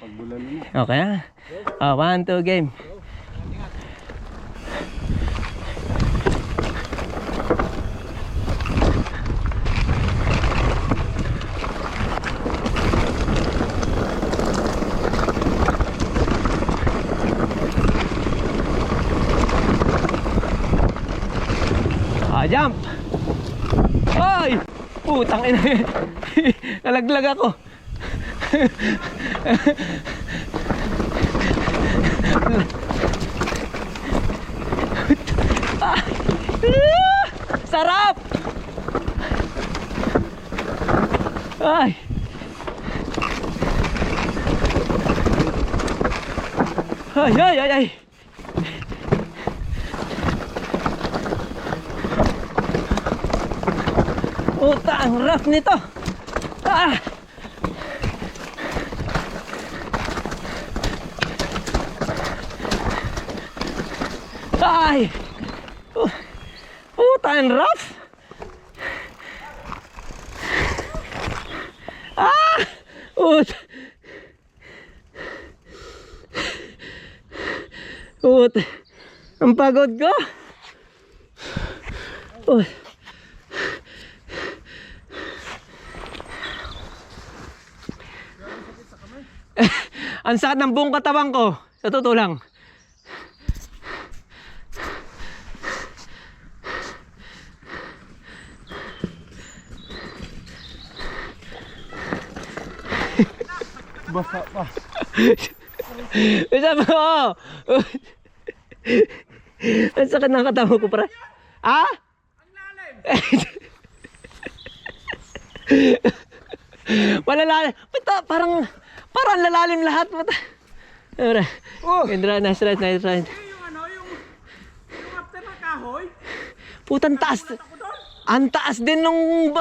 Pagbulan mo. Okay na. 1, 2, game. Jump! Ay! Putang ina. Nalaglag ako. Sarap! Ay! Ay, ay, ay, ay! Puta, ang rough nito. Ah! Ay! Puta, ang rough. Ah! Puta. Puta. Ang pagod ko. Ang sakit ng buong katawan ko. Sa totoo lang. Basa pa. Isa mo. Ang sakit ng katawan ko para. Ah? Ang lalim. Malalalim. Parang lalalim lahat. Oh. Nice ride. Yung after na kahoy. Putang taas. Ang taas din nung